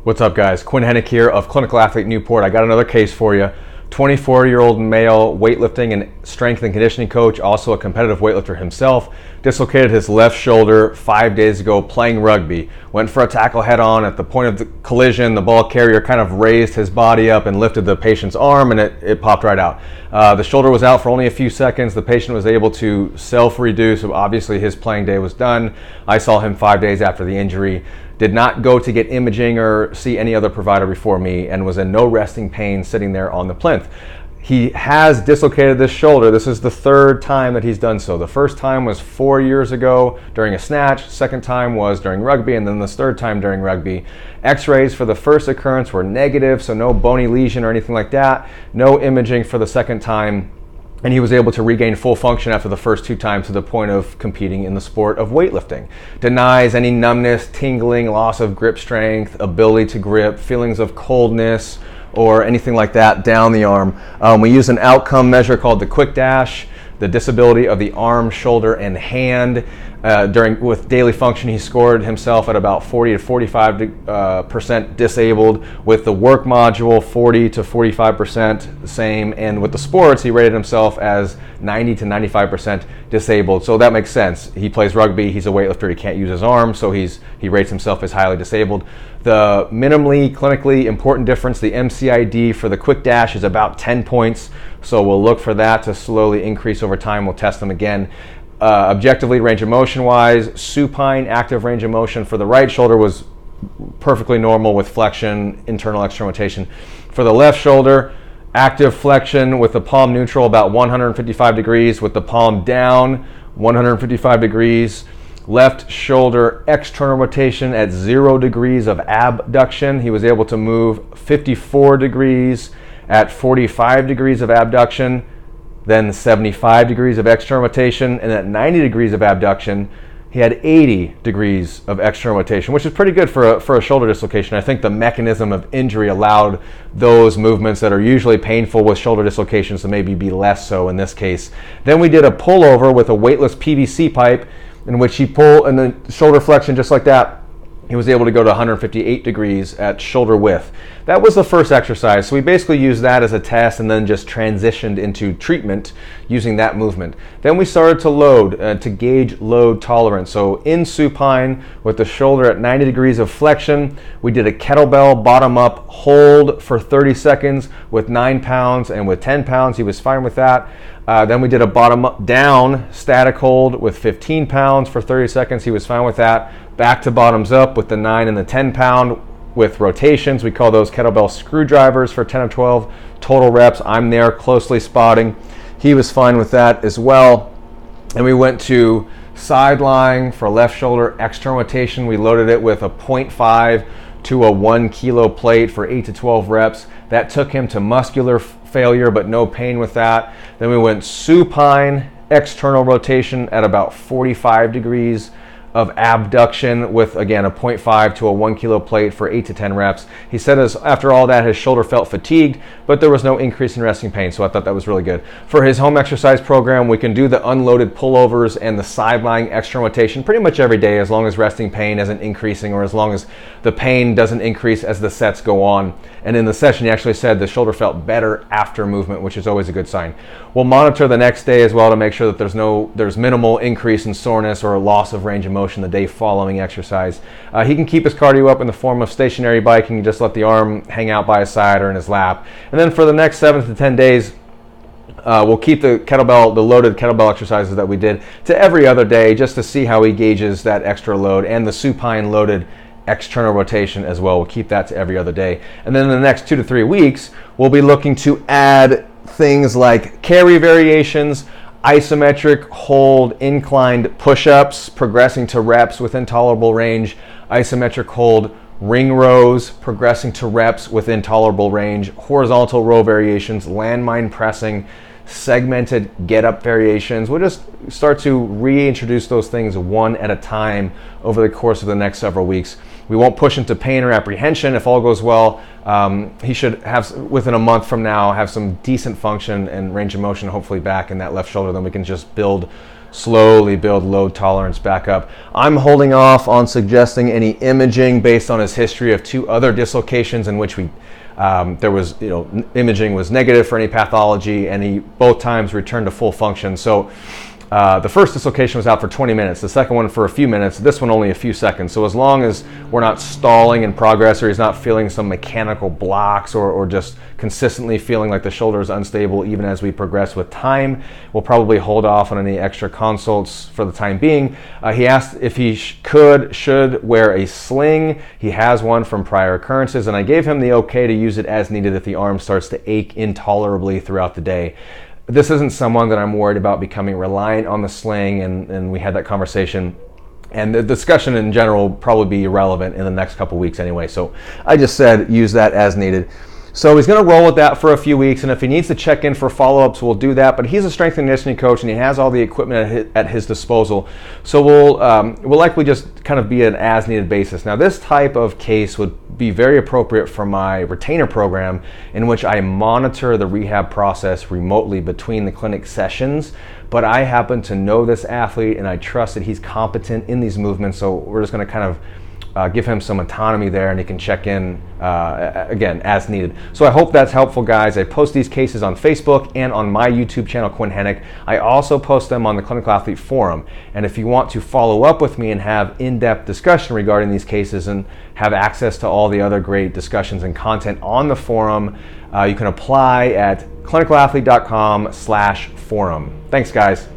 What's up, guys? Quinn Hennick here of Clinical Athlete Newport. I got another case for you. 24-year-old male weightlifting and strength and conditioning coach, also a competitive weightlifter himself, dislocated his left shoulder 5 days ago playing rugby. Went for a tackle head on. At the point of the collision, the ball carrier kind of raised his body up and lifted the patient's arm, and it popped right out. The shoulder was out for only a few seconds. The patient was able to self-reduce, so obviously his playing day was done. I saw him 5 days after the injury. Did not go to get imaging or see any other provider before me, and was in no resting pain sitting there on the plinth. He has dislocated this shoulder. This is the third time that he's done so. The first time was 4 years ago during a snatch. Second time was during rugby, and then this third time during rugby. X-rays for the first occurrence were negative, so no bony lesion or anything like that. No imaging for the second time. And he was able to regain full function after the first two times to the point of competing in the sport of weightlifting. Denies any numbness, tingling, loss of grip strength, ability to grip, feelings of coldness, or anything like that down the arm. We use an outcome measure called the quick dash, the disability of the arm, shoulder, and hand. With daily function, he scored himself at about 40 to 45% disabled. With the work module, 40 to 45% the same. And with the sports, he rated himself as 90 to 95% disabled. So that makes sense. He plays rugby, he's a weightlifter, he can't use his arm, so he rates himself as highly disabled. The minimally clinically important difference, the MCID for the quick dash, is about 10 points. So we'll look for that to slowly increase over time. We'll test them again. Objectively, range of motion wise, supine active range of motion for the right shoulder was perfectly normal with flexion, internal external rotation. For the left shoulder, active flexion with the palm neutral about 155 degrees, with the palm down 155 degrees. Left shoulder external rotation at 0 degrees of abduction. He was able to move 54 degrees at 45 degrees of abduction, then 75 degrees of external rotation, and at 90 degrees of abduction, he had 80 degrees of external rotation, which is pretty good for a shoulder dislocation. I think the mechanism of injury allowed those movements that are usually painful with shoulder dislocations to maybe be less so in this case. Then we did a pullover with a weightless PVC pipe, in which he pulled, and the shoulder flexion just like that, he was able to go to 158 degrees at shoulder width. That was the first exercise. So we basically used that as a test and then just transitioned into treatment using that movement. Then we started to load to gauge load tolerance. So in supine with the shoulder at 90 degrees of flexion, we did a kettlebell bottom up hold for 30 seconds with 9 pounds, and with 10 pounds, he was fine with that. Then we did a bottom up down static hold with 15 pounds for 30 seconds. He was fine with that. Back to bottoms up with the 9 and the 10 pound with rotations. We call those kettlebell screwdrivers for 10 or 12 total reps. I'm there closely spotting. He was fine with that as well. And we went to side lying for left shoulder external rotation. We loaded it with a 0.5 to a 1 kilo plate for 8 to 12 reps. That took him to muscular failure, but no pain with that. Then we went supine external rotation at about 45 degrees of abduction with, again, a 0.5 to a 1 kilo plate for 8 to 10 reps. He said after all that, his shoulder felt fatigued, but there was no increase in resting pain, so I thought that was really good. For his home exercise program, we can do the unloaded pullovers and the side-lying external rotation pretty much every day, as long as resting pain isn't increasing, or as long as the pain doesn't increase as the sets go on. And in the session, he actually said the shoulder felt better after movement, which is always a good sign. We'll monitor the next day as well to make sure that there's minimal increase in soreness or loss of range of motion the day following exercise. He can keep his cardio up in the form of stationary biking, just let the arm hang out by his side or in his lap. And then for the next 7 to 10 days, we'll keep the loaded kettlebell exercises that we did to every other day, just to see how he gauges that extra load, and the supine loaded external rotation as well. We'll keep that to every other day. And then in the next 2 to 3 weeks, we'll be looking to add things like carry variations, isometric hold inclined push-ups, progressing to reps within tolerable range, isometric hold ring rows, progressing to reps within tolerable range, horizontal row variations, landmine pressing, segmented get-up variations. We'll just start to reintroduce those things one at a time over the course of the next several weeks. We won't push into pain or apprehension. If all goes well, he should have, within a month from now, have some decent function and range of motion hopefully back in that left shoulder. Then we can just build slowly build load tolerance back up. I'm holding off on suggesting any imaging based on his history of 2 other dislocations in which there was, imaging was negative for any pathology, and he both times returned to full function. So the first dislocation was out for 20 minutes, the second one for a few minutes, this one only a few seconds. So as long as we're not stalling in progress, or he's not feeling some mechanical blocks, or just consistently feeling like the shoulder is unstable even as we progress with time, we'll probably hold off on any extra consults for the time being. He asked if he should wear a sling. He has one from prior occurrences, and I gave him the okay to use it as needed if the arm starts to ache intolerably throughout the day. This isn't someone that I'm worried about becoming reliant on the sling, and we had that conversation. And the discussion in general will probably be irrelevant in the next couple weeks anyway. So I just said use that as needed. So he's going to roll with that for a few weeks, and if he needs to check in for follow-ups, we'll do that. But he's a strength and conditioning coach, and he has all the equipment at his disposal. So we'll likely just kind of be an as-needed basis. Now, this type of case would be very appropriate for my retainer program, in which I monitor the rehab process remotely between the clinic sessions. But I happen to know this athlete, and I trust that he's competent in these movements. So we're just going to kind of give him some autonomy there, and he can check in again as needed. So I hope that's helpful, guys. I post these cases on Facebook and on my YouTube channel, Quinn Hennick. I also post them on the Clinical Athlete Forum. And if you want to follow up with me and have in-depth discussion regarding these cases and have access to all the other great discussions and content on the forum, you can apply at clinicalathlete.com/forum. Thanks, guys.